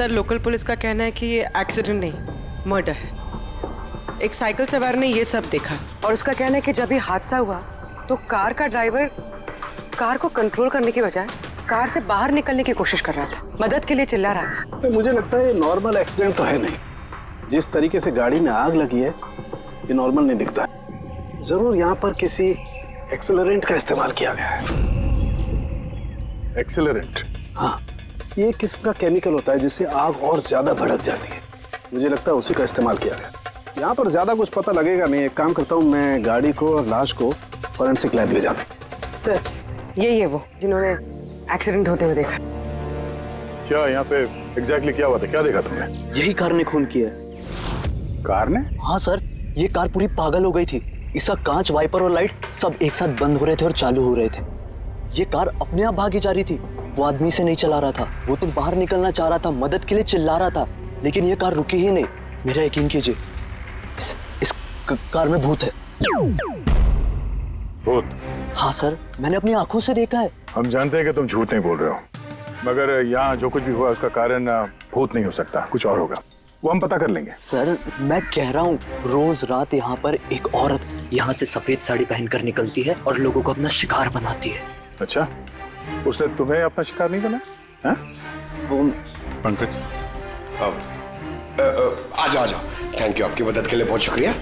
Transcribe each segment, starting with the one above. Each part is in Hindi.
सर लोकल पुलिस का कहना है कि ये एक्सीडेंट नहीं मर्डर है। एक साइकिल सवार ने ये सब देखा और उसका कहना है कि जब ये हादसा हुआ तो कार का ड्राइवर कार को कंट्रोल करने के बजाय कार से बाहर निकलने की कोशिश कर रहा था, मदद के लिए चिल्ला रहा था। तो मुझे लगता है ये नॉर्मल एक्सीडेंट तो है नहीं। जिस तरीके से गाड़ी में आग लगी है ये नॉर्मल नहीं दिखता है। जरूर यहाँ पर किसी एक्सेलरेंट का इस्तेमाल किया गया है। एक्सेलरेंट? हाँ, ये एक किस्म का केमिकल होता है जिससे आग और ज्यादा भड़क जाती है। मुझे लगता है उसी का इस्तेमाल किया गया। यहाँ पर ज्यादा कुछ पता लगेगा नहीं। एक काम करता हूँ, मैं गाड़ी को और लाश को फॉरेंसिक लैब ले जाता हूँ। तो यही है वो जिन्होंने एक्सीडेंट होते हुए देखा। क्या यहाँ पे एग्जैक्टली क्या हुआ था? क्या देखा तुमने? यही कार ने खून किया है। कार ने? हाँ सर, ये कार पूरी पागल हो गई थी। इसका कांच, वाइपर और लाइट सब एक साथ बंद हो रहे थे और चालू हो रहे थे। ये कार अपने आप भागी जा रही थी। वो आदमी से नहीं चला रहा था, वो तो बाहर निकलना चाह रहा था, मदद के लिए चिल्ला रहा था, लेकिन ये कार रुकी ही नहीं। मेरा यकीन कीजिए, इस कार में भूत है। भूत? हाँ सर, मैंने अपनी आंखों से देखा है। हम जानते हैं कि तुम झूठ नहीं बोल रहे हो, मगर यहाँ जो कुछ भी हुआ उसका कारण भूत नहीं हो सकता, कुछ और होगा। वो हम पता कर लेंगे। सर मैं कह रहा हूँ, रोज रात यहाँ पर एक औरत यहाँ से सफेद साड़ी पहनकर निकलती है और लोगों को अपना शिकार बनाती है। अच्छा, उसने तुम्हें अपना शिकार नहीं बना? हाँ? पंकज, आजा आजा, थैंक यू, आपकी मदद के लिए बहुत शुक्रिया।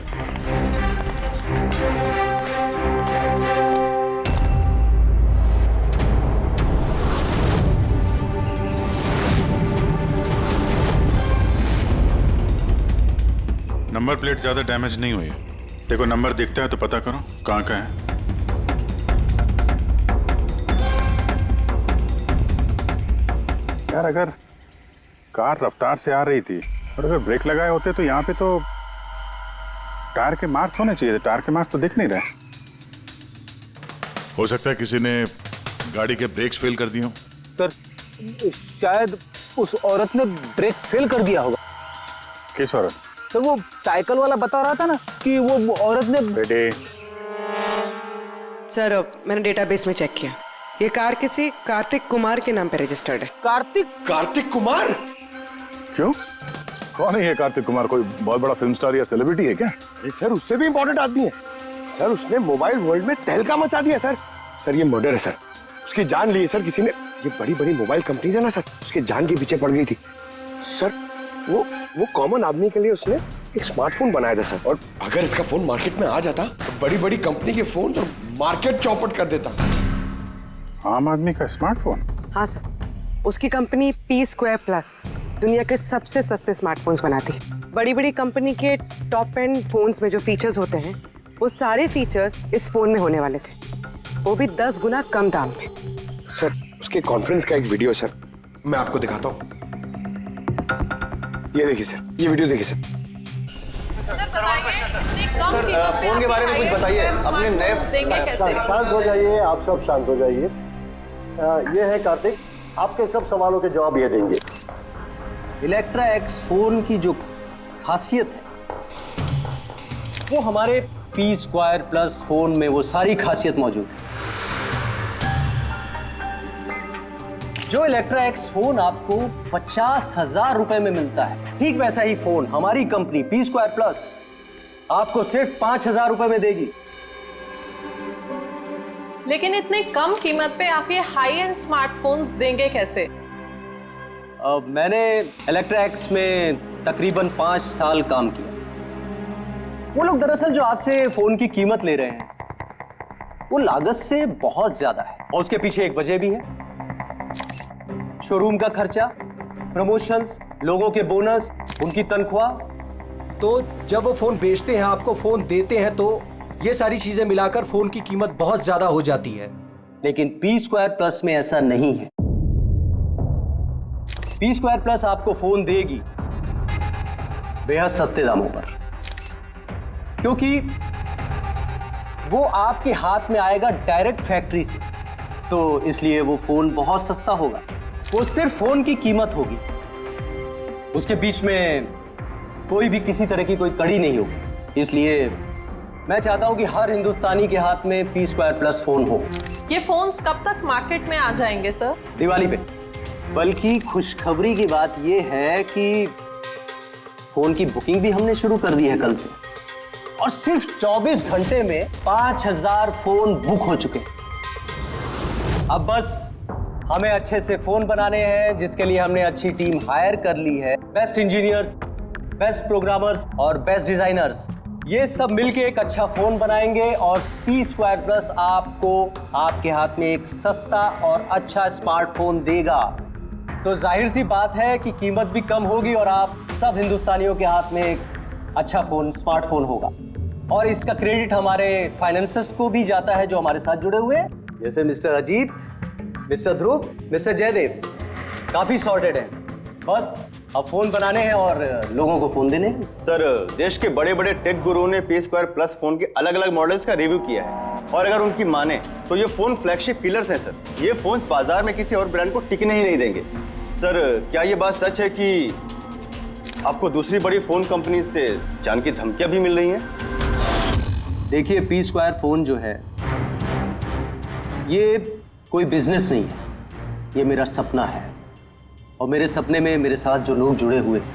नंबर प्लेट ज्यादा डैमेज नहीं हुई। देखो नंबर दिखता है तो पता करो कहाँ का है। यार अगर कार रफ्तार से आ रही थी और अगर ब्रेक लगाए होते तो यहाँ पे तो टायर के मार्क्स होने चाहिए थे। टायर के मार्क्स तो दिख नहीं रहे। हो सकता है किसी ने गाड़ी के ब्रेक्स फेल कर दिए हो। सर शायद उस औरत ने ब्रेक फेल कर दिया होगा। किस औरत? सर वो साइकिल वाला बता रहा था ना कि वो औरत ने। बेटे सर मैंने डेटाबेस में चेक किया, ये कार किसी कार्तिक कुमार के नाम पे रजिस्टर्ड है। कार्तिक कुमार? क्यों? कौन है ये कार्तिक कुमार? कोई बहुत बड़ा फिल्म स्टार या सेलिब्रिटी है क्या? अरे सर, उससे भी इंपॉर्टेंट आदमी है सर। उसने मोबाइल वर्ल्ड में तहलका मचा दिया सर। सर ये मर्डर है सर। उसकी जान ली है सर किसी ने। ये बड़ी बड़ी मोबाइल कंपनीज है ना सर, उसके जान के पीछे पड़ गई थी सर। वो कॉमन आदमी के लिए उसने एक स्मार्टफोन बनाया था सर। और अगर इसका फोन मार्केट में आ जाता तो बड़ी बड़ी कंपनी के फोन और मार्केट चौपट कर देता। आम आदमी का स्मार्टफोन? हाँ सर, उसकी कंपनी P2+ दुनिया के सबसे सस्ते स्मार्टफोन्स बनाती है। बड़ी बड़ी कंपनी के टॉप एंड फोन्स में जो फीचर्स होते हैं वो सारे फीचर्स इस फोन में होने वाले थे, वो भी 10 गुना कम दाम में। सर उसके कॉन्फ्रेंस का एक वीडियो सर, मैं आपको दिखाता हूँ। ये देखिए सर, ये वीडियो देखिए सर। सर फोन के बारे में कुछ बताइए, अपने नए देंगे कैसे? शांत हो जाइए, आप सब शांत हो जाइए। ये है कार्तिक, आपके सब सवालों के जवाब ये देंगे। इलेक्ट्रा एक्स फोन की जो खासियत है वो हमारे P2+ फोन में वो सारी खासियत मौजूद है। जो इलेक्ट्रा एक्स फोन आपको 50,000 रुपए में मिलता है, ठीक वैसा ही फोन हमारी कंपनी P2+ आपको सिर्फ 5,000 रुपए में देगी। लेकिन इतने कम कीमत पे आप ये हाई एंड स्मार्टफोन्स देंगे कैसे? मैंने इलेक्ट्रा एक्स में तकरीबन 5 साल काम किया। वो लोग दरअसल जो आपसे फोन की कीमत ले रहे हैं वो लागत से बहुत ज्यादा है, और उसके पीछे एक वजह भी है। शोरूम का खर्चा, प्रमोशंस, लोगों के बोनस, उनकी तनख्वाह। तो जब वो फोन बेचते हैं, आपको फोन देते हैं, तो ये सारी चीजें मिलाकर फोन की कीमत बहुत ज्यादा हो जाती है। लेकिन P2+ में ऐसा नहीं है। P2+ आपको फोन देगी बेहद सस्ते दामों पर, क्योंकि वो आपके हाथ में आएगा डायरेक्ट फैक्ट्री से, तो इसलिए वो फोन बहुत सस्ता होगा। वो सिर्फ फोन की कीमत होगी, उसके बीच में कोई भी किसी तरह की कोई कड़ी नहीं होगी। इसलिए मैं चाहता हूं कि हर हिंदुस्तानी के हाथ में P2+ फोन हो। ये फोन्स कब तक मार्केट में आ जाएंगे सर? दिवाली पे। बल्कि खुशखबरी की बात यह है कि फोन की बुकिंग भी हमने शुरू कर दी है कल से, और सिर्फ 24 घंटे में 5000 फोन बुक हो चुके हैं। अब बस हमें अच्छे से फोन बनाने हैं, जिसके लिए हमने अच्छी टीम हायर कर ली है। बेस्ट इंजीनियर्स, बेस्ट प्रोग्रामर्स और बेस्ट डिजाइनर्स, ये सब मिलके एक अच्छा फोन बनाएंगे और P Square Plus आपको आपके हाथ में एक सस्ता और अच्छा स्मार्टफोन देगा। तो जाहिर सी बात है कि कीमत भी कम होगी और आप सब हिंदुस्तानियों के हाथ में एक अच्छा फोन, स्मार्टफोन होगा। और इसका क्रेडिट हमारे फाइनेंसर्स को भी जाता है जो हमारे साथ जुड़े हुए हैं, जैसे मिस्टर अजीत, मिस्टर ध्रुव, मिस्टर जयदेव। काफी सॉर्टेड है, बस अब फोन बनाने हैं और लोगों को फोन देने हैं। सर, देश के बड़े बड़े टेक गुरुओं ने P Square Plus फोन के अलग अलग मॉडल्स का रिव्यू किया है, और अगर उनकी माने तो ये फोन फ्लैगशिप किलर्स हैं सर। ये फोन बाजार में किसी और ब्रांड को टिकने ही नहीं देंगे। सर, क्या ये बात सच है कि आपको दूसरी बड़ी फोन कंपनी से जान की धमकियां भी मिल रही हैं? देखिए, P Square फोन जो है ये कोई बिजनेस नहीं है, ये मेरा सपना है। और मेरे सपने में मेरे साथ जो लोग जुड़े हुए हैं,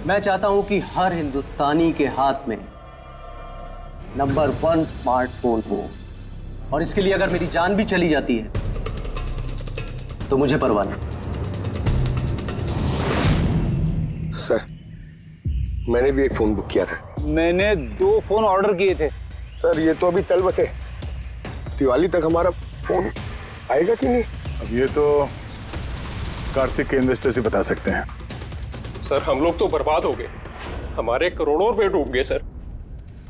मैं चाहता हूं कि हर हिंदुस्तानी के हाथ में नंबर 1 स्मार्टफोन हो, और इसके लिए अगर मेरी जान भी चली जाती है तो मुझे परवाह नहीं। सर, मैंने भी एक फोन बुक किया था। मैंने 2 फोन ऑर्डर किए थे। सर, ये तो अभी चल बसे, दिवाली तक हमारा फोन आएगा कि नहीं? अब ये तो कार्तिक के इन्वेस्टर से बता सकते हैं। सर, हम लोग तो बर्बाद हो गए, हमारे करोड़ों रुपए डूब गए सर।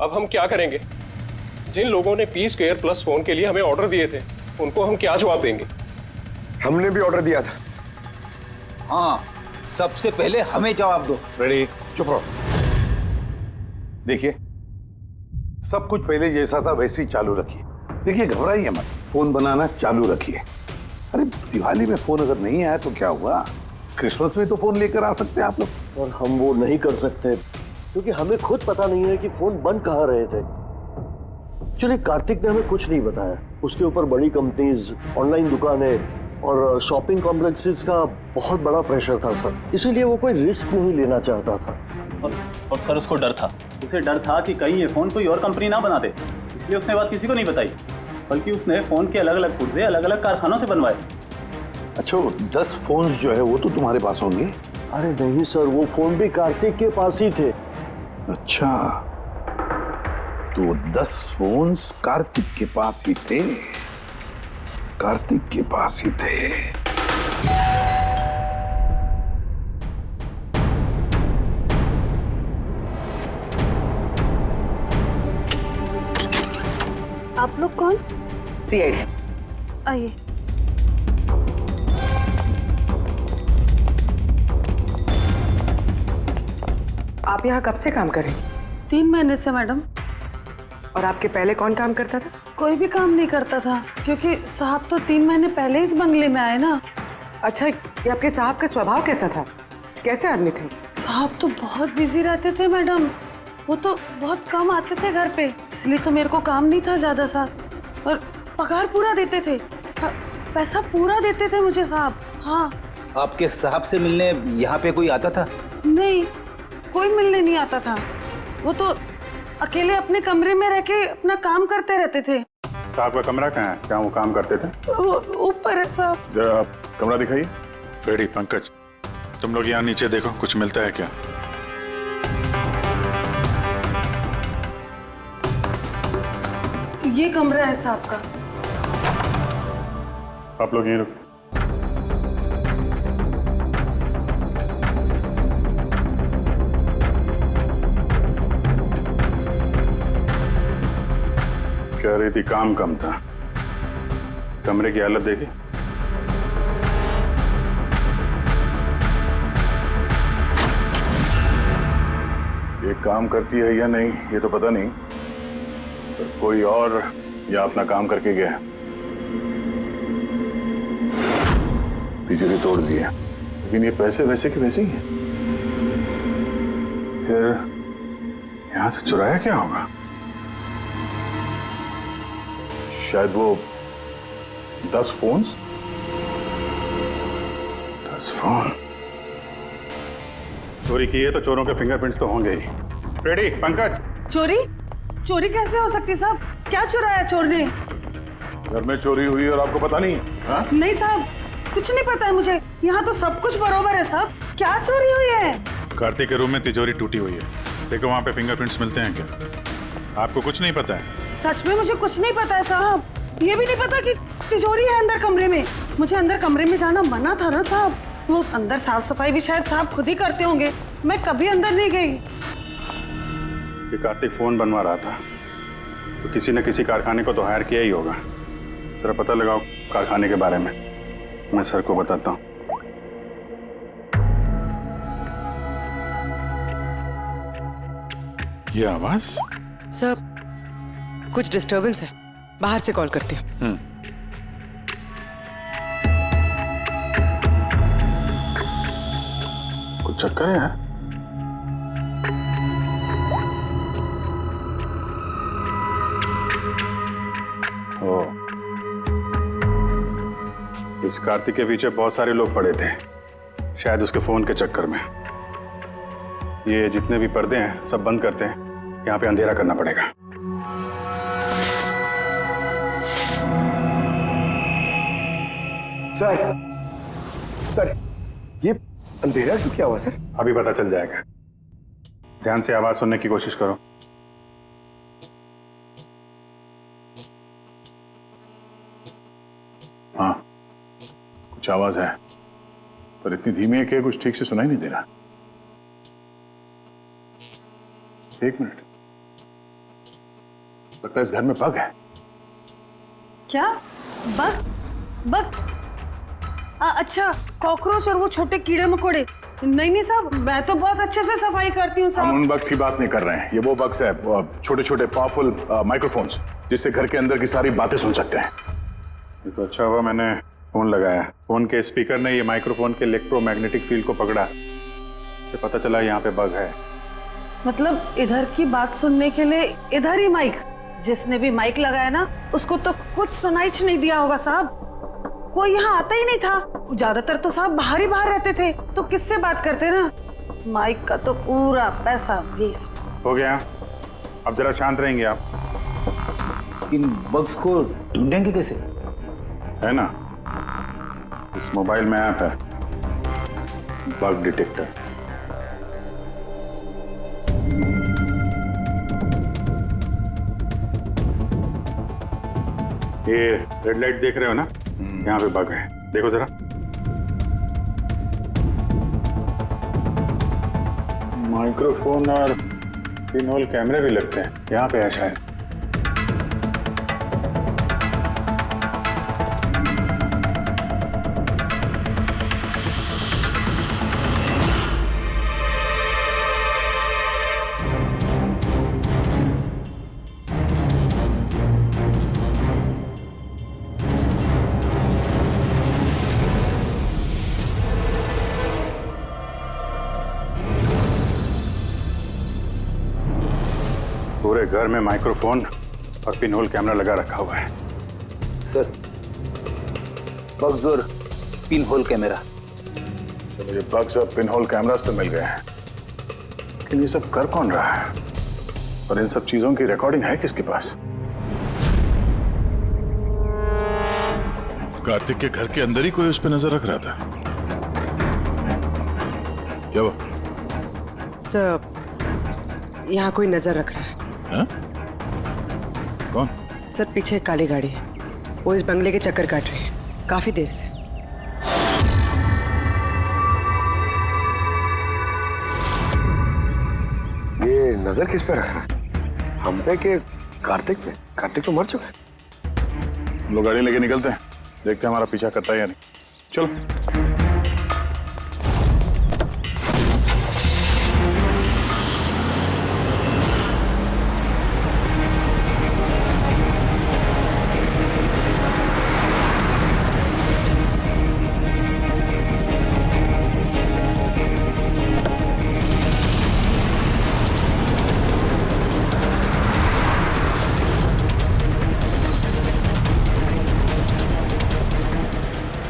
अब हम क्या करेंगे? जिन लोगों ने P Square Plus फोन के लिए हमें ऑर्डर दिए थे, उनको हम क्या जवाब देंगे? हमने भी ऑर्डर दिया था। हाँ, सबसे पहले हमें जवाब दो। रेडी, चुप रहो। देखिए, सब कुछ पहले जैसा था वैसे ही चालू रखिए। देखिए, घबराइए मत, फोन बनाना चालू रखिए। अरे, दिवाली में फोन अगर नहीं आया तो क्या हुआ? क्रिसमस में तो फोन लेकर आ सकते हैं आप लोग। और हम वो नहीं कर सकते क्योंकि हमें खुद पता नहीं है कि फोन बन कहाँ रहे थे। एक्चुअली कार्तिक ने हमें कुछ नहीं बताया। उसके ऊपर बड़ी कंपनीज, ऑनलाइन दुकानें और शॉपिंग कॉम्प्लेक्सेस का बहुत बड़ा प्रेशर था सर, इसीलिए वो कोई रिस्क नहीं लेना चाहता था। और सर, उसको डर था। उसे डर था कि कहीं ये फोन कोई और कंपनी ना बना दे, इसलिए उसने बात किसी को नहीं बताई, बल्कि उसने फोन के अलग अलग पुर्जे अलग अलग कारखानों से बनवाए। अच्छा, 10 फोन जो है वो तो तुम्हारे पास होंगे? अरे नहीं सर, वो फोन भी कार्तिक के पास ही थे। अच्छा, तो 10 फोन कार्तिक के पास ही थे। कार्तिक के पास ही थे। आप लोग कौन? CID। आइए। आप यहाँ कब से काम कर रहे? 3 महीने से मैडम। और आपके पहले कौन काम करता था? कोई भी काम नहीं करता था, क्योंकि साहब तो 3 महीने पहले इस बंगले में आए ना। अच्छा, ये आपके साहब का स्वभाव कैसा था? कैसे आदमी थे? साहब तो बहुत बिजी रहते थे मैडम, वो तो बहुत कम आते थे घर पे, इसलिए तो मेरे को काम नहीं था ज्यादा सा। और पगार पूरा देते थे, पैसा पूरा देते थे मुझे साहब। हाँ। आपके साहब से मिलने यहाँ पे कोई आता था? नहीं, कोई मिलने नहीं आता था। वो तो अकेले अपने कमरे में रह के अपना काम करते रहते थे। साहब का कमरा कहाँ है? क्या वो काम करते थे? वो ऊपर है साहब। जरा आप कमरा दिखाइए। फ्रेडी, पंकज, तुम लोग यहाँ नीचे देखो, कुछ मिलता है क्या? ये कमरा है साहब का। आप लोग यहीं रुको। कह रही थी काम कम था, कमरे की हालत देखी? ये काम करती है या नहीं ये तो पता नहीं, पर कोई और या अपना काम करके गया है। तिजोरी तोड़ दिया, लेकिन ये पैसे वैसे के वैसे ही हैं। फिर यहां से चुराया क्या होगा? शायद वो 10 फोन्स। 10 फोन चोरी की है तो चोरों के फिंगरप्रिंट्स तो होंगे ही। रेडी पंकज? चोरी? चोरी कैसे हो सकती साहब? क्या चुराया चोर ने? घर में चोरी हुई और आपको पता नहीं? हाँ? नहीं साहब, कुछ नहीं पता है मुझे। यहाँ तो सब कुछ बरोबर है साहब। क्या चोरी हुई है? कार्तिक के रूम में तिजोरी टूटी हुई है, देखो वहाँ पे फिंगरप्रिंट्स मिलते हैं क्या? आपको कुछ नहीं पता है? सच में मुझे कुछ नहीं पता है साहब। ये भी नहीं पता कि तिजोरी है अंदर कमरे में। मुझे अंदर कमरे में जाना मना था ना साहब। वो अंदर साफ सफाई भी शायद साहब खुद ही करते होंगे, मैं कभी अंदर नहीं गई। कि कार्तिक फोन बनवा रहा था तो किसी न किसी कारखाने को तो हायर किया ही होगा। जरा पता लगाओ कारखाने के बारे में, मैं सर को बताता हूँ। ये आवाज? सर कुछ डिस्टरबेंस है, बाहर से कॉल करती हूँ। कुछ चक्कर है यार? इस कार्तिक के पीछे बहुत सारे लोग पड़े थे, शायद उसके फोन के चक्कर में। ये जितने भी पर्दे हैं सब बंद करते हैं, यहाँ पे अंधेरा करना पड़ेगा। सर ये अंधेरा क्यों क्या हुआ सर? अभी पता चल जाएगा, ध्यान से आवाज सुनने की कोशिश करो। हाँ कुछ आवाज है, पर इतनी धीमी है कि कुछ ठीक से सुनाई नहीं दे रहा। एक मिनट, लगता है इस घर में बग है। क्या? बग? बग? अच्छा, कॉकरोच और वो छोटे कीड़े मकोड़े? नहीं साहब, मैं तो बहुत अच्छे से सफाई करती हूँ साहब। हम उन बग्स की बात नहीं कर रहे हैं, ये वो बग्स है छोटे छोटे पावरफुल माइक्रोफोन्स जिससे घर के अंदर की सारी बातें सुन सकते हैं। ये तो अच्छा हुआ मैंने फोन लगाया। फोन के स्पीकर ने ये माइक्रोफोन के इलेक्ट्रोमैग्नेटिक फील्ड को पकड़ा, इससे पता चला यहाँ पे बग है। मतलब इधर की बात सुनने के लिए इधर ही माइक? जिसने भी माइक लगाया ना उसको तो कुछ सुनाई नहीं दिया होगा साहब। कोई यहाँ आता ही नहीं था, ज्यादातर तो साहब बाहर ही बाहर रहते थे, तो किससे बात करते ना। माइक का तो पूरा पैसा वेस्ट हो गया। अब जरा शांत रहेंगे आप। इन बग्स को ढूंढेंगे कैसे? है ना, इस मोबाइल में ऐप है बग डिटेक्टर। ये रेड लाइट देख रहे हो ना, यहाँ पे बग है, देखो जरा। माइक्रोफोन और पिनहोल कैमरे भी लगते हैं, यहाँ पे है शायद। पूरे घर में माइक्रोफोन और पिनहोल कैमरा लगा रखा हुआ है। सर बग्स और पिनहोल कैमरा। तो मुझे बग्स और पिनहोल कैमरास तो मिल गए हैं, लेकिन ये सब कर कौन रहा है और इन सब चीजों की रिकॉर्डिंग है किसके पास? कार्तिक के घर के अंदर ही कोई उस पर नजर रख रहा था क्या? वो सर यहाँ कोई नजर रख रहा है। हाँ? कौन? सर पीछे एक काली गाड़ी है, वो इस बंगले के चक्कर काट रही है काफी देर से। ये नजर किस पे रख रहा है? हम पे कि कार्तिक पे? कार्तिक तो मर चुका है। हम लोग गाड़ी लेके निकलते हैं, देखते हैं हमारा पीछा करता है या नहीं। चलो।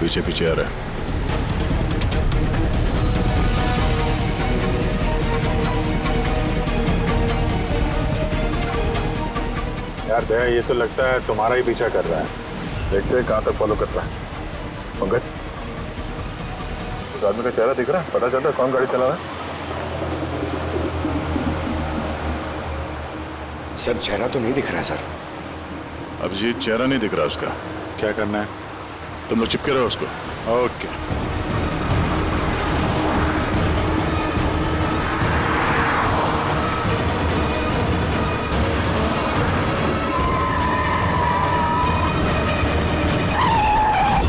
पीछे पीछे आ रहा है। यार दया, ये तो लगता है तुम्हारा ही पीछा कर रहा है। देखते हैं कहाँ तक फॉलो करता है। पंकज, उस आदमी का चेहरा दिख रहा है? पता चल रहा है कौन गाड़ी चला रहा है? सर चेहरा तो नहीं दिख रहा है सर। अभिजीत, चेहरा नहीं दिख रहा उसका। क्या करना है? तुम लोग चिपके रहो उसको। ओके।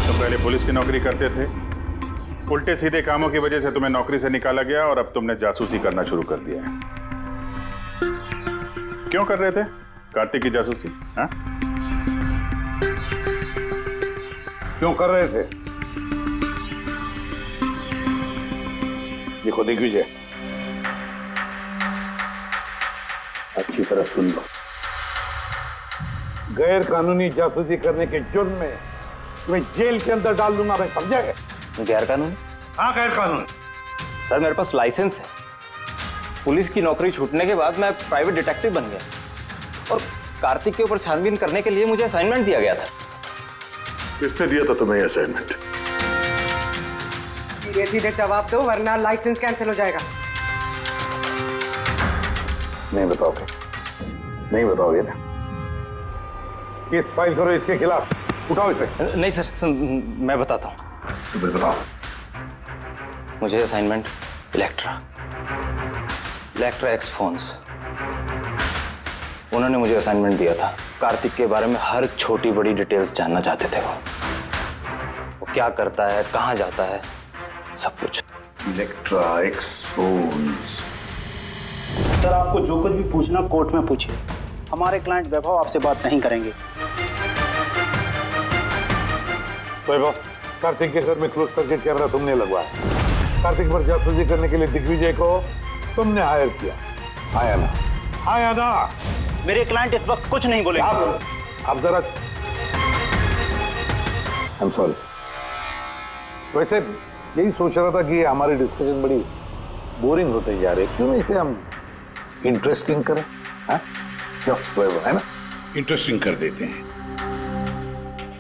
तुम पहले पुलिस की नौकरी करते थे, उल्टे सीधे कामों की वजह से तुम्हें नौकरी से निकाला गया और अब तुमने जासूसी करना शुरू कर दिया है। क्यों कर रहे थे कार्तिक की जासूसी? हाँ? क्यों कर रहे थे? देखो दिग्विजय, अच्छी तरह सुन लो। गैर कानूनी जासूसी करने के जुर्म में तुम्हें जेल के अंदर डाल दूंगा मैं, समझा गए? गैर कानूनी? हाँ गैर कानूनी। सर मेरे पास लाइसेंस है। पुलिस की नौकरी छूटने के बाद मैं प्राइवेट डिटेक्टिव बन गया और कार्तिक के ऊपर छानबीन करने के लिए मुझे असाइनमेंट दिया गया था। किसने दिया था तुम्हें असाइनमेंट? सीधे सीधे जवाब दो वरना लाइसेंस कैंसिल हो जाएगा। नहीं बताओगे? नहीं बताओगे ना? केस फाइल करो इसके खिलाफ, उठाओ इसे। नहीं सर, मैं बताता हूँ। तुम्हें बताओ। मुझे असाइनमेंट इलेक्ट्रा एक्स फोन्स, उन्होंने मुझे असाइनमेंट दिया था। कार्तिक के बारे में हर छोटी बड़ी डिटेल्स जानना चाहते थे। वो क्या करता है, कहाँ जाता है, सब कुछ। Electra x phones. सर आपको जो कुछ भी पूछना कोर्ट में पूछिए। हमारे क्लाइंट वैभव आपसे बात नहीं करेंगे। वैभव, कार्तिक के घर में क्लोज सर्किट कैमरा तुमने लगवाया। कार्तिक पर जासूसी करने के लिए दिग्विजय को तुमने हायर किया। आया ना? आया ना? मेरे क्लाइंट इस वक्त कुछ नहीं बोले। आप जरा, आई एम सॉरी। वैसे यही सोच रहा था कि हमारी डिस्कशन बड़ी बोरिंग होते जा रही है, क्यों इसे हम इंटरेस्टिंग करें? हाँ क्यों वैभव, है ना? इंटरेस्टिंग कर देते हैं।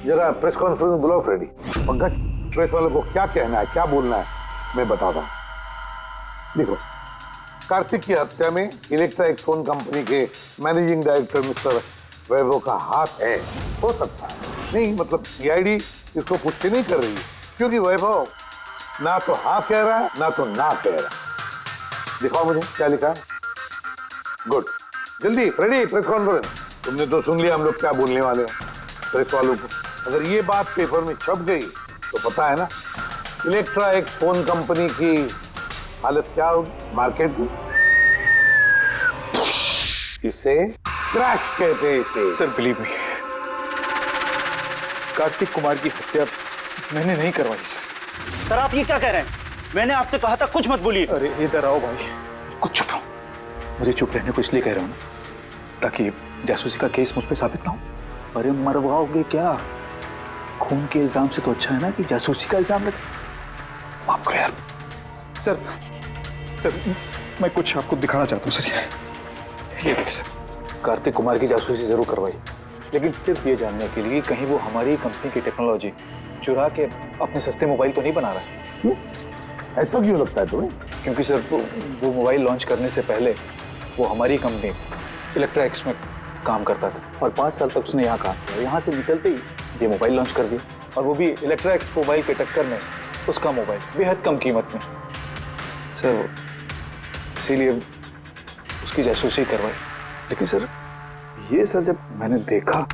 जरा प्रेस कॉन्फ्रेंस बुलाओ फ्रेडी। पंकज, प्रेस वालों को क्या कहना है, क्या बोलना है, मैं बताता हूँ। देखो, कार्तिक की हत्या में इलेक्ट्रा एक्स फोन कंपनी के मैनेजिंग डायरेक्टर मिस्टर वैभव का हाथ है, हो सकता है। नहीं मतलब सीआईडी इसको पुष्टि नहीं कर रही है, क्योंकि वैभव ना तो हाँ कह रहा है ना तो ना कह रहा है। दिखाओ मुझे क्या लिखा है। गुड, जल्दी फ्रेडी, प्रेस कॉन्फ्रेंस। तुमने तो सुन लिया हम लोग क्या बोलने वाले हैं। प्रेस वालों को अगर ये बात पेपर में छप गई तो पता है ना इलेक्ट्रा एक्स फोन कंपनी की हालत क्या होगी मार्केट में। इसे क्रैश कहते हैं इसे। Sir believe me, Kartik Kumar की हत्या मैंने नहीं करवाई सर। सर आप ये क्या कह रहे हैं? मैंने आपसे कहा था कुछ मत बोलिए। अरे इधर आओ भाई, कुछ चुप रहो। मुझे चुप रहने को इसलिए कह रहा हूँ ना ताकि जासूसी का केस मुझ पे साबित ना हो। अरे मरवाओगे क्या? खून के इल्जाम से तो अच्छा है ना कि जासूसी का इल्जाम लगे। माफ करो यार। सर मैं कुछ आपको दिखाना चाहता हूँ सर। ये देखिए सर, कार्तिक कुमार की जासूसी जरूर करवाई, लेकिन सिर्फ ये जानने के लिए कहीं वो हमारी कंपनी की टेक्नोलॉजी चुरा के अपने सस्ते मोबाइल तो नहीं बना रहा है। ऐसा क्यों लगता है तुम्हें? क्योंकि सर वो मोबाइल लॉन्च करने से पहले वो हमारी कंपनी इलेक्ट्रा एक्स में काम करता था और 5 साल तक उसने यहाँ काम किया। यहाँ से निकलते ही ये मोबाइल लॉन्च कर दिया, और वो भी इलेक्ट्रा एक्स मोबाइल के टक्कर में उसका मोबाइल बेहद कम कीमत में। सर इसीलिए उसकी जासूसी करवाई। लेकिन सर ये सर जब मैंने देखा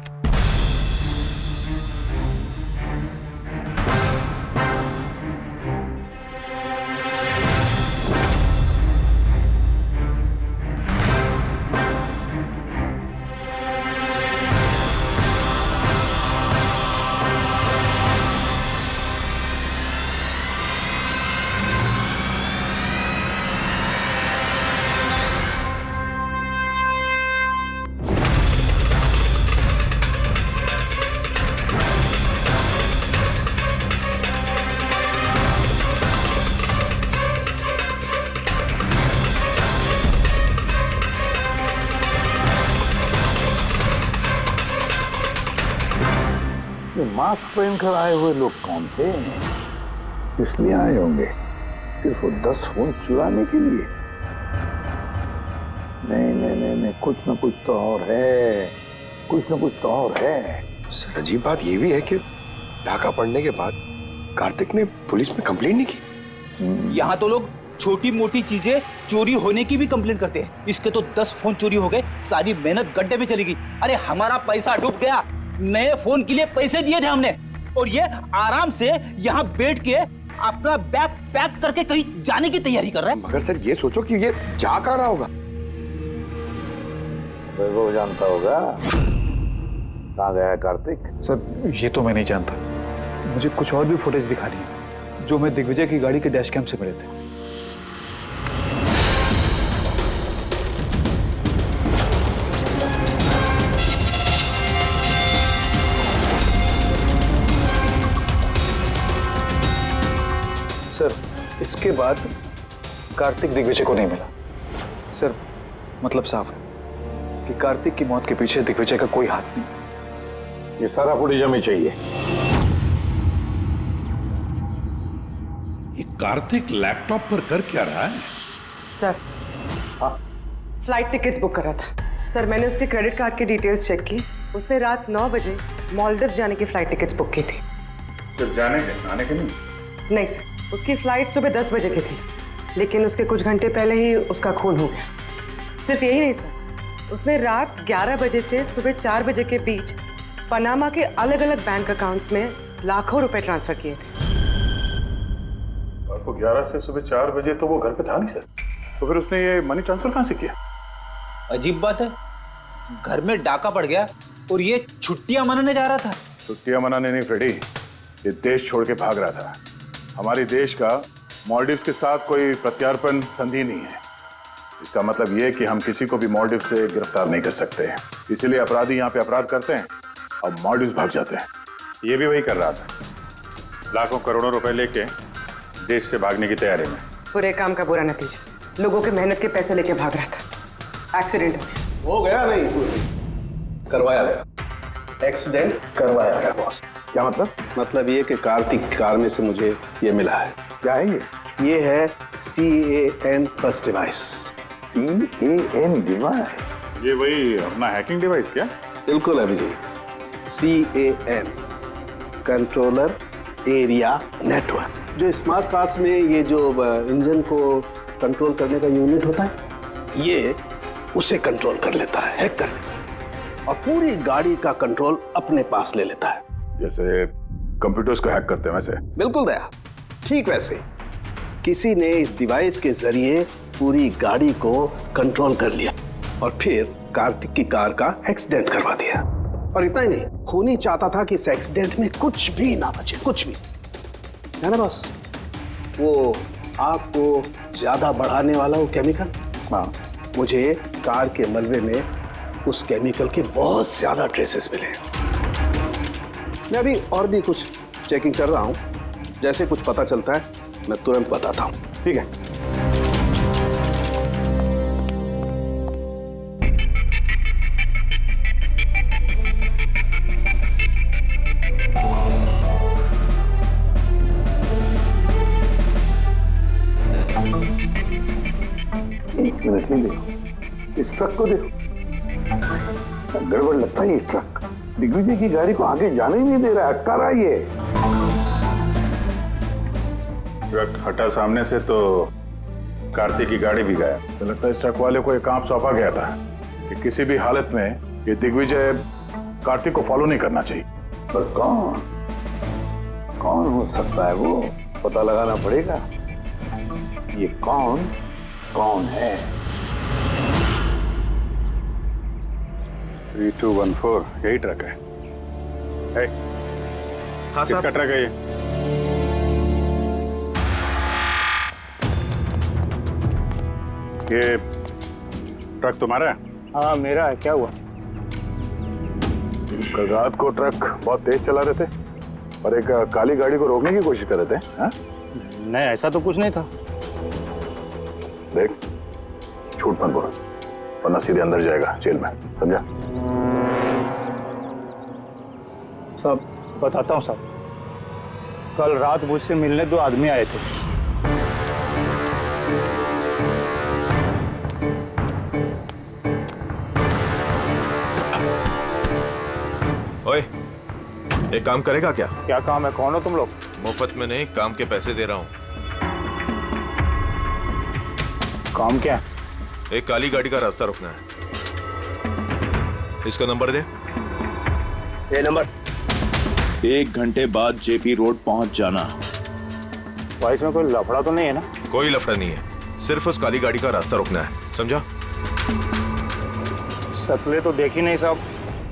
ये मास्क पहनकर आए हुए लोग कौन थे? इसलिए आए होंगे सिर्फ वो 10 फोन चुराने के लिए? नहीं नहीं नहीं नहीं, कुछ ना कुछ तो और है, कुछ ना कुछ तो और है। सर अजीब बात ये भी है कि डाका पड़ने के बाद कार्तिक ने पुलिस में कंप्लेंट नहीं की। यहाँ तो लोग छोटी मोटी चीजें चोरी होने की भी कंप्लेंट करते हैं। इसके तो 10 फोन चोरी हो गए, सारी मेहनत गड्ढे में चली गई। अरे हमारा पैसा डूब गया, नए फोन के लिए पैसे दिए थे हमने, और ये आराम से यहाँ बैठ के अपना बैग पैक करके कहीं जाने की तैयारी कर रहा है। मगर सर ये सोचो कि ये जा कहाँ रहा होगा? वो जानता होगा कहाँ गया है कार्तिक। सर ये तो मैं नहीं जानता, मुझे कुछ और भी फुटेज दिखानी है जो मैं दिग्विजय की गाड़ी के डैश कैम से मिले थे। सर इसके बाद कार्तिक दिग्विजय को नहीं मिला। सर मतलब साफ है कि कार्तिक की मौत के पीछे दिग्विजय का कोई हाथ नहीं। ये सारा फुटेज हमें चाहिए। ये कार्तिक लैपटॉप पर कर क्या रहा है? सर फ्लाइट टिकट्स बुक कर रहा था। सर मैंने उसके क्रेडिट कार्ड की डिटेल्स चेक की, उसने रात 9 बजे मालदीव जाने की फ्लाइट टिकट्स बुक की थी। सिर्फ जाने के, आने के नहीं? नहीं सर, उसकी फ्लाइट सुबह 10 बजे की थी, लेकिन उसके कुछ घंटे पहले ही उसका खून हो गया। सिर्फ यही नहीं सर, उसने रात 11 बजे से सुबह 4 बजे के बीच पनामा के अलग अलग बैंक अकाउंट्स में लाखों रुपए ट्रांसफर किए थे। रात को 11 से सुबह 4 बजे तो वो घर पे था नहीं सर, तो फिर उसने ये मनी ट्रांसफर कहाँ से किया? अजीब बात है, घर में डाका पड़ गया और ये छुट्टियां मनाने जा रहा था। छुट्टियां मनाने नहीं फ्रेडी, ये देश छोड़ के भाग रहा था। हमारे देश का मालदीव्स के साथ कोई प्रत्यार्पण संधि नहीं है। इसका मतलब ये कि हम किसी को भी मालदीव से गिरफ्तार नहीं कर सकते हैं, इसीलिए अपराधी यहाँ पे अपराध करते हैं और मालदीव्स भाग जाते हैं। ये भी वही कर रहा था, लाखों करोड़ों रुपए लेके देश से भागने की तैयारी में। बुरे काम का बुरा नतीजा, लोगों के मेहनत के पैसे लेके भाग रहा था, एक्सीडेंट हो गया। नहीं करवाया गया, एक्सीडेंट करवाया गया बॉस। क्या मतलब? मतलब ये कि कार्तिक की कार में से मुझे ये मिला है। क्या है ये? ये है CAN बस डिवाइस। CAN device? ये वही अपना हैकिंग डिवाइस क्या? बिल्कुल Abhijit, CAN controller area network. जो स्मार्ट कार्स में ये जो इंजन को कंट्रोल करने का यूनिट होता है, ये उसे कंट्रोल कर लेता है, हैक कर लेता है और पूरी गाड़ी का कंट्रोल अपने पास ले लेता है। जैसे कंप्यूटर्स को हैक करते हैं वैसे? बिल्कुल दया, ठीक वैसे किसी ने इस डिवाइस के जरिए पूरी गाड़ी को कंट्रोल कर लिया और फिर कार्तिक की कार का एक्सीडेंट करवा दिया। और इतना ही नहीं, खूनी चाहता था कि इस एक्सीडेंट में कुछ भी ना बचे, कुछ भी, है ना बॉस? वो आग को ज्यादा बढ़ाने वाला वो केमिकल, हाँ, मुझे कार के मलबे में उस केमिकल के बहुत ज्यादा ट्रेसेस मिले। मैं अभी और भी कुछ चेकिंग कर रहा हूँ, जैसे कुछ पता चलता है मैं तुरंत बताता हूँ, ठीक है? एक मिनट नहीं, देखो इस ट्रक को देखो, गड़बड़ लगता है। ये ट्रक दिग्विजय की गाड़ी को आगे जाने ही नहीं दे रहा है, अटका रहा है ये। ट्रक हटा सामने से तो कार्तिक की गाड़ी भी गया। तो लगता है इस ट्रक वाले को एक काम सौंपा गया था कि किसी भी हालत में ये दिग्विजय कार्तिक को फॉलो नहीं करना चाहिए। पर कौन कौन हो सकता है वो पता लगाना पड़ेगा। ये कौन कौन है? 3214 यही ट्रक है। हाँ किसका ट्रक है ये? ये ट्रक तुम्हारा है? हाँ मेरा है। क्या हुआ? कल रात को ट्रक बहुत तेज चला रहे थे और एक काली गाड़ी को रोकने की कोशिश कर रहे थे। हाँ? नहीं ऐसा तो कुछ नहीं था। देख, झूठ मत बोल वरना सीधे अंदर जाएगा जेल में, समझा? साहब बताता हूँ साहब। कल रात मुझसे मिलने 2 आदमी आए थे। ओए, एक काम करेगा क्या? क्या काम है? कौन हो तुम लोग? मुफ्त में नहीं, काम के पैसे दे रहा हूँ। काम क्या? एक काली गाड़ी का रास्ता रोकना है। इसका नंबर दे। ये नंबर। 1 घंटे बाद जेपी रोड पहुंच जाना। भाई इसमें कोई लफड़ा तो नहीं है ना? कोई लफड़ा नहीं है, सिर्फ उस काली गाड़ी का रास्ता रोकना है, समझा? शक्लें तो देखी नहीं साहब,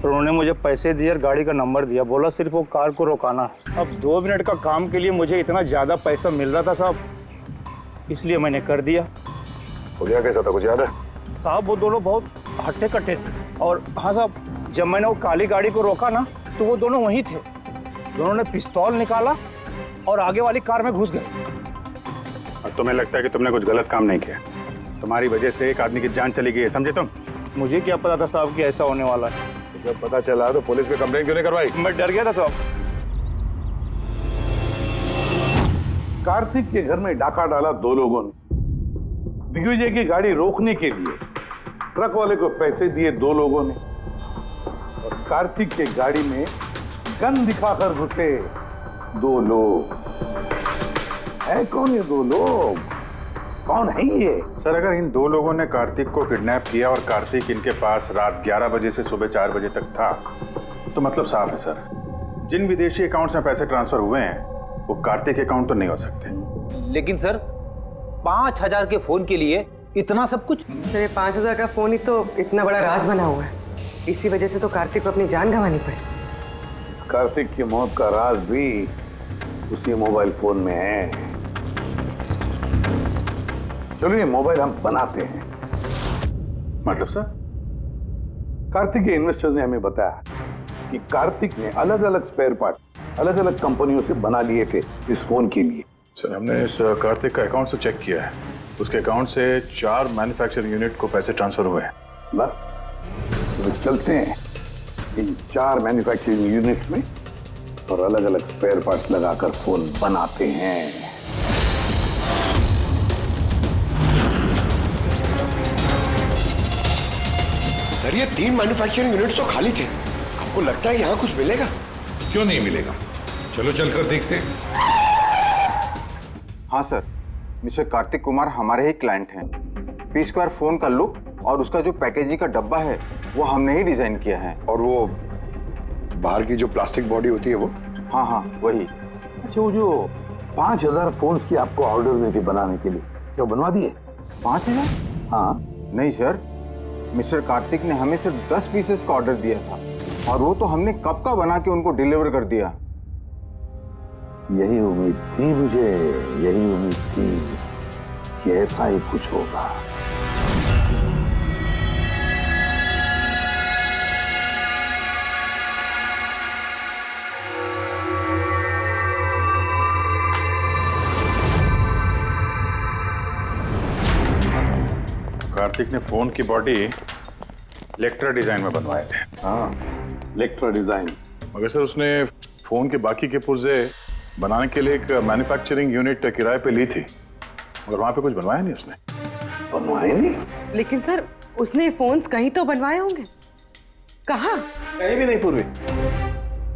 पर उन्होंने मुझे पैसे दिए और गाड़ी का नंबर दिया, बोला सिर्फ वो कार को रोकाना है। अब 2 मिनट का काम के लिए मुझे इतना ज्यादा पैसा मिल रहा था साहब, इसलिए मैंने कर दिया। हो गया कैसा था, कुछ याद है? साहब वो दोनों बहुत हट्टे कट्टे थे, और हाँ साहब, जब मैंने वो काली गाड़ी को रोका ना तो वो दोनों वहीं थे। दोनों ने पिस्तौल निकाला और आगे वाली कार में घुस गए। और तुम्हें लगता है कि तुमने कुछ गलत काम नहीं किया? तुम्हारी वजह से एक आदमी की जान चली गई है, समझे तुम? मुझे क्या पता था साहब कि ऐसा होने वाला है। जब पता चला तो पुलिस में कंप्लेंट क्यों नहीं करवाई? मैं डर गया था साहब। कार्तिक के घर में डाका डाला 2 लोगों ने। दिग्विजय की गाड़ी रोकने के लिए ट्रक वाले को पैसे दिए 2 लोगों ने, और कार्तिक के गाड़ी में गन दिखाकर घुसे 2 लोग। है कौन ये 2 लोग? कौन है ये? सर, अगर इन 2 लोगों ने कार्तिक को किडनैप किया और कार्तिक इनके पास रात 11 बजे से सुबह 4 बजे तक था, तो मतलब साफ है सर, जिन विदेशी अकाउंट्स में पैसे ट्रांसफर हुए हैं वो कार्तिक अकाउंट तो नहीं हो सकते। लेकिन सर 5000 के फोन के लिए इतना सब कुछ? सर, ये 5000 का फोन ही तो इतना बड़ा राज बना हुआ है, इसी वजह से तो कार्तिक को अपनी जान गंवानी पड़ी। कार्तिक की मौत का राज भी उसी मोबाइल फोन में है। चलो ये मोबाइल हम बनाते हैं। मतलब सर? कार्तिक के इन्वेस्टर्स ने हमें बताया कि कार्तिक ने अलग अलग स्पेयर पार्ट अलग अलग कंपनियों से बना लिए थे इस फोन के लिए। सर, हमने इस कार्तिक का अकाउंट से चेक किया है, उसके अकाउंट से 4 मैन्युफैक्चरिंग यूनिट को पैसे ट्रांसफर हुए हैं। बस तो चलते हैं इन 4 मैन्युफैक्चरिंग यूनिट में और अलग अलग स्पेयर पार्ट लगाकर फोन बनाते हैं। सर ये 3 मैन्युफैक्चरिंग यूनिट्स तो खाली थे, आपको लगता है यहाँ कुछ मिलेगा? क्यों नहीं मिलेगा, चलो चलकर देखते हैं। हाँ सर, मिस्टर कार्तिक कुमार हमारे ही क्लाइंट हैं। P² फोन का लुक और उसका जो पैकेजिंग का डब्बा है वो हमने ही डिजाइन किया है। और वो बाहर की जो प्लास्टिक बॉडी होती है वो? हाँ हाँ वही। अच्छा, वो जो 5000 फोन्स की आपको ऑर्डर दी थी बनाने के लिए, क्या बनवा दिए? 5000? हाँ। नहीं सर, मिस्टर कार्तिक ने हमें सिर्फ 10 पीसेस का ऑर्डर दिया था, और वो तो हमने कब का बना के उनको डिलीवर कर दिया। यही उम्मीद थी मुझे, यही उम्मीद थी कि ऐसा ही कुछ होगा। कार्तिक ने फोन की बॉडी इलेक्ट्रा डिजाइन में बनवाए थे। हाँ, इलेक्ट्रा डिजाइन। मगर सर, उसने फोन के बाकी के पुर्जे बनाने के लिए एक मैन्युफैक्चरिंग यूनिट किराए पे ली थी, मगर वहां पे कुछ बनवाया नहीं उसने। बनवाए नहीं? लेकिन सर, उसने फोन्स कहीं तो बनवाए होंगे। कहाँ? कहीं भी नहीं पूर्वी,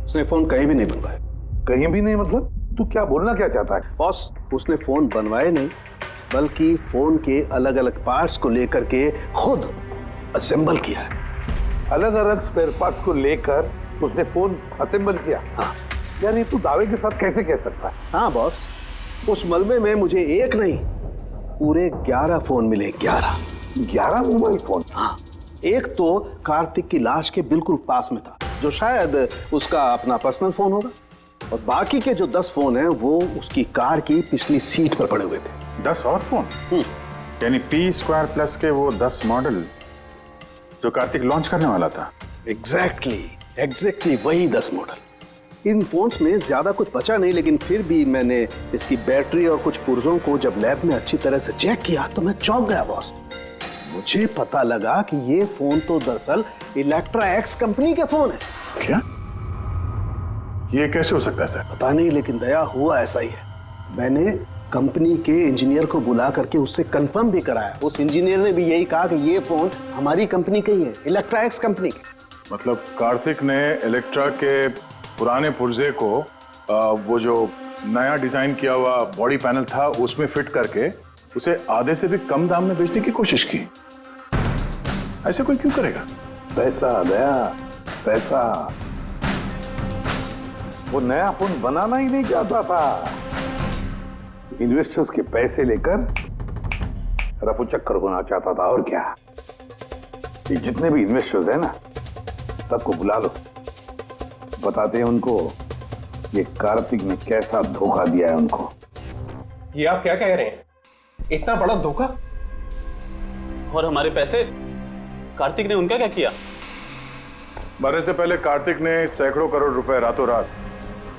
उसने फोन कहीं भी नहीं बनवाए। कहीं भी नहीं मतलब? तू क्या बोलना क्या चाहता है? बॉस, उसने फोन बनवाए नहीं, बल्कि फोन के अलग अलग पार्ट्स को लेकर के खुद असेंबल किया है। अलग अलग स्पेयर पार्ट्स को लेकर उसने फोन असेंबल किया? हाँ। यार ये तू दावे के साथ कैसे कह सकता है? हाँ बॉस, उस मलबे में मुझे एक नहीं पूरे 11 फोन मिले। 11 मोबाइल फोन? हाँ। एक तो कार्तिक की लाश के बिल्कुल पास में था, जो शायद उसका अपना पर्सनल फोन होगा, और बाकी के जो 10 फोन हैं वो उसकी कार की पिछली सीट पर पड़े हुए थे। 10 और फोन? यानी P² प्लस के वो 10 मॉडल जो कार्तिक लॉन्च करने वाला था। एग्जैक्टली वही 10 मॉडल। इन फोन्स में ज्यादा कुछ बचा नहीं, लेकिन फिर भी मैंने इसकी बैटरी और कुछ पुर्जों को जब लैब में अच्छी तरह से चेक किया तो मैं चौंक गया बॉस। मुझे पता लगा कि ये फोन तो दरअसल इलेक्ट्रा एक्स कंपनी के फोन है। क्या? ये कैसे हो सकता है सर? पता नहीं, लेकिन दया हुआ ऐसा ही है। मैंने कंपनी के इंजीनियर को बुला करके उससे कंफर्म भी कराया। उस इंजीनियर ने भी यही कहा कि ये फोन हमारी कंपनी का ही है, इलेक्ट्रा एक्स कंपनी के। मतलब कार्तिक ने इलेक्ट्रा के पुराने पुर्जे को वो जो नया डिजाइन किया हुआ बॉडी पैनल था उसमें फिट करके उसे आधे से भी कम दाम में बेचने की कोशिश की। ऐसे कोई क्यों करेगा? पैसा दया, पैसा। वो नया फोन बनाना ही नहीं चाहता था, इन्वेस्टर्स के पैसे लेकर रफू चक्कर होना चाहता था। और क्या, ये जितने भी इन्वेस्टर्स हैं ना, सबको बुला लो, बताते हैं उनको ये कार्तिक ने कैसा धोखा दिया है उनको। ये आप क्या कह रहे हैं? इतना बड़ा धोखा? और हमारे पैसे कार्तिक ने उनका क्या किया? मरने से पहले कार्तिक ने सैकड़ों करोड़ रुपए रातों रात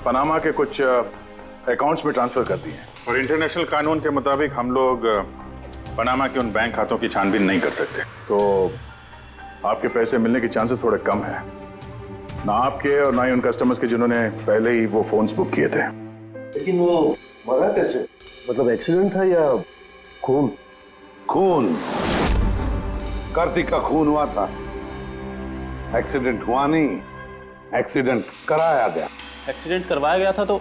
पनामा के कुछ अकाउंट्स में ट्रांसफर कर दिए। और इंटरनेशनल कानून के मुताबिक हम लोग पनामा के उन बैंक खातों की छानबीन नहीं कर सकते, तो आपके पैसे मिलने के चांसेस थोड़े कम है। ना आपके और ना ही उन कस्टमर्स के जिन्होंने पहले ही वो फोन्स बुक किए थे। लेकिन वो मरा कैसे? मतलब एक्सीडेंट था या खून? खून, कार्तिक का खून हुआ था। एक्सीडेंट हुआ नहीं, एक्सीडेंट कराया गया। एक्सीडेंट करवाया गया था तो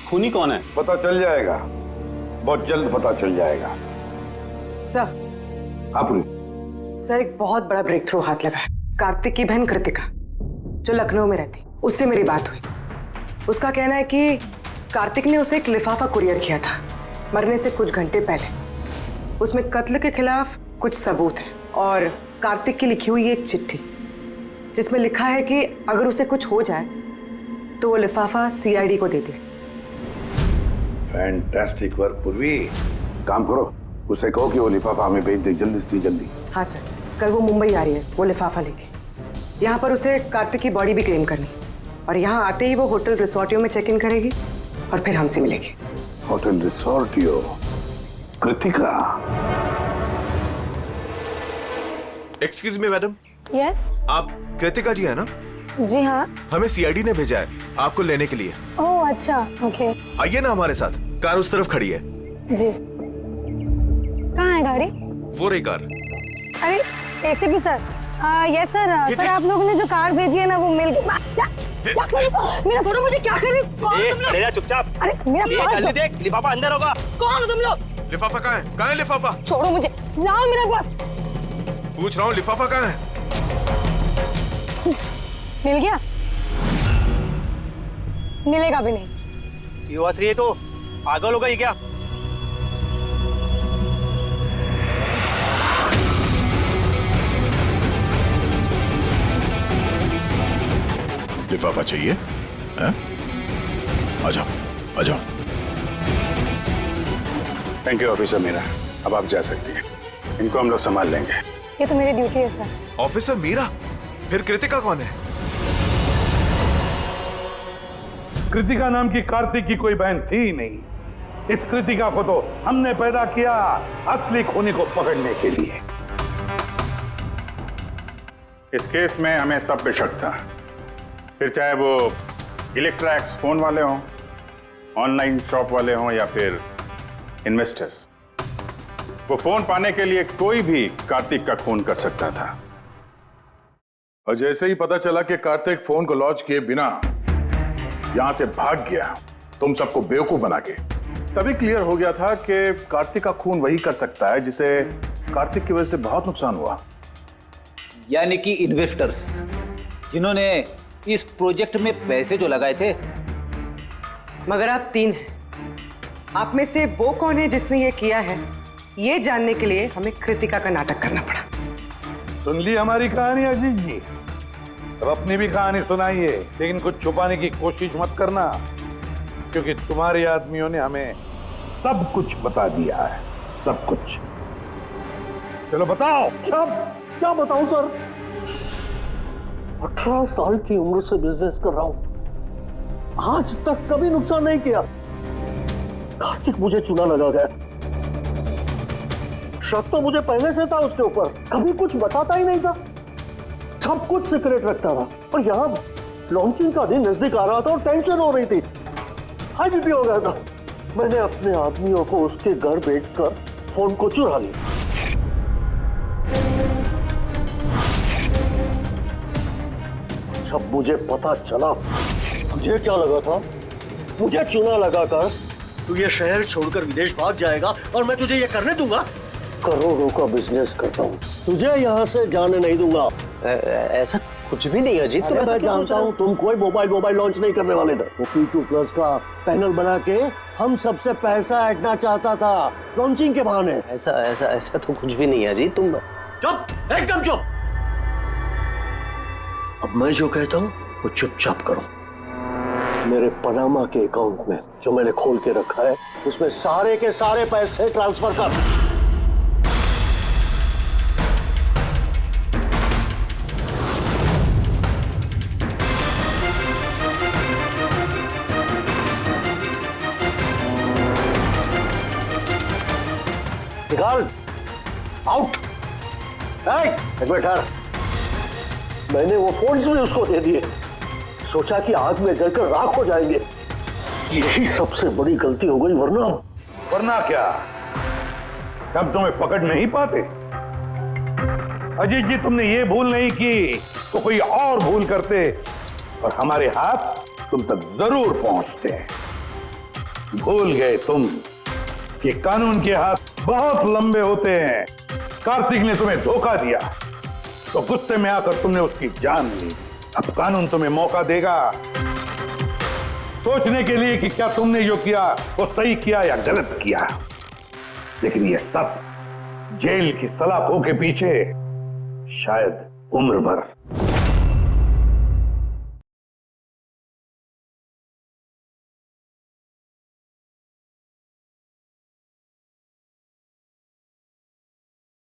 खूनी कौन है? पता चल जाएगा, बहुत जल्द पता चल जाएगा। सर। आप सर, एक बहुत बड़ा ब्रेक थ्रू हाथ लगा है। कार्तिक की बहन कृतिका, जो लखनऊ में रहती, उससे मेरी बात हुई। उसका कहना है कि कार्तिक ने उसे एक लिफाफा कुरियर किया था मरने से कुछ घंटे पहले। उसमें कत्ल के खिलाफ कुछ सबूत है और कार्तिक की लिखी हुई एक चिट्ठी जिसमें लिखा है कि अगर उसे कुछ हो जाए तो वो लिफाफा सीआईडी को दे दे। फैंटास्टिक वर्क पूर्वी। काम करो, उसे कहो कि वो लिफाफा हमें भेज दे जल्दी से जल्दी। हाँ सर, कल वो मुंबई आ रही है वो लिफाफा लेके। यहाँ पर उसे कार्तिक की बॉडी भी क्लेम करनी और यहाँ आते ही वो होटल रिसोर्टियो में चेक इन करेगी और फिर हमसे मिलेगी। होटल रिसोर्टियो? Kritika? Excuse me madam. Yes. आप कृतिका जी है ना? जी हाँ। हमें सीआईडी ने भेजा है आपको लेने के लिए। ओह अच्छा, ओके। आइए ना हमारे साथ, कार उस तरफ खड़ी है। जी। कहाँ है गाड़ी? वो रही कार। अरे ACP sir. Yes sir. Sir आप लोगों ने जो कार भेजी है ना वो मिल गई। मेरा फोटो मुझे क्या कर रही हो? चुपचाप। अरे मेरा जल्दी देख, लिफाफा अंदर होगा। कौन हो तुम लोग? लिफाफा कहाँ है? कहाँ है लिफाफा? छोड़ो मुझे, लाओ मेरा पास। पूछ रहा हूँ लिफाफा कहाँ है? मिल गया? मिलेगा भी नहीं। युवाश्री है तो पागल हो गई क्या? लिफाफा चाहिए? हैं? आ जाओ, आ जाओ। थैंक यू ऑफिसर मीरा, अब आप जा सकती हैं। इनको हम लोग संभाल लेंगे। ये तो मेरी ड्यूटी है सर। ऑफिसर मीरा? फिर कृतिका कौन है? कृतिका नाम की कार्तिक की कोई बहन थी ही नहीं। इस कृतिका को तो हमने पैदा किया असली खूनी को पकड़ने के लिए। इस केस में हमें सब पे शक था, फिर चाहे वो इलेक्ट्रा एक्स फोन वाले हों, ऑनलाइन शॉप वाले हों या फिर इन्वेस्टर्स। वो फोन पाने के लिए कोई भी कार्तिक का खून कर सकता था। और जैसे ही पता चला कि कार्तिक फोन को लॉन्च किए बिना यहां से भाग गया तुम सबको बेवकूफ बना के, तभी क्लियर हो गया था कि कार्तिक का खून वही कर सकता है जिसे कार्तिक की वजह से बहुत नुकसान हुआ। यानी कि इन्वेस्टर्स जिन्होंने इस प्रोजेक्ट में पैसे जो लगाए थे। मगर आप तीन हैं, आप में से वो कौन है जिसने ये किया है, ये जानने के लिए हमें कृतिका का नाटक करना पड़ा। सुन ली हमारी कहानी अजीत जी? अब अपनी भी कहानी सुनाइए, लेकिन कुछ छुपाने की कोशिश मत करना, क्योंकि तुम्हारे आदमियों ने हमें सब कुछ बता दिया है, सब कुछ। चलो बताओ। क्या बताऊं सर? 18 साल की उम्र से बिजनेस कर रहा हूं, आज तक कभी नुकसान नहीं किया। कार्तिक मुझे चूना लगा गया। शक तो मुझे पहले से था उसके ऊपर, कभी कुछ बताता ही नहीं था, सब कुछ सीक्रेट रखता था। और लॉन्चिंग का दिन नजदीक आ रहा था और टेंशन हो रही थी, हाई बीपी हो गया था। मैंने अपने आदमियों को उसके घर भेजकर फोन को चुरा लिया। जब मुझे पता चला, मुझे क्या लगा था, मुझे चूना लगाकर तू ये शहर छोड़कर विदेश भाग जाएगा और मैं तुझे ये करने दूंगा। करोड़ों का बिजनेस करता हूँ, तुझे यहाँ से जाने नहीं दूंगा। ऐसा कुछ भी नहीं अजीत, तुम ऐसा मैं जानता हूँ तुम कोई मोबाइल लॉन्च नहीं करने वाले थे। वो P2+ का पैनल बना के हम सबसे पैसा ऐंठना चाहता था लॉन्चिंग के बहाने। ऐसा ऐसा ऐसा तो कुछ भी नहीं है अजीत, तुम चुप, एकदम चुप। अब मैं जो कहता हूँ वो चुपचाप करो। मेरे पनामा के अकाउंट में जो मैंने खोल के रखा है उसमें सारे के सारे पैसे ट्रांसफर कर। निकाल, आउट। एक मिनट ठहर। मैंने वो फोन्स भी उसको दे दिए, सोचा कि आग में जलकर राख हो जाएंगे। यही सबसे बड़ी गलती हो गई, वरना क्या तब तुम्हें पकड़ नहीं पाते? अजीत जी, तुमने ये भूल नहीं की तो कोई और भूल करते और हमारे हाथ तुम तक जरूर पहुंचते। भूल गए तुम कि कानून के हाथ बहुत लंबे होते हैं। कार्तिक ने तुम्हें धोखा दिया तो गुस्से में आकर तुमने उसकी जान ली। अब कानून तुम्हें मौका देगा सोचने के लिए कि क्या तुमने जो किया वो सही किया या गलत किया। लेकिन ये सब जेल की सलाखों के पीछे शायद उम्र भर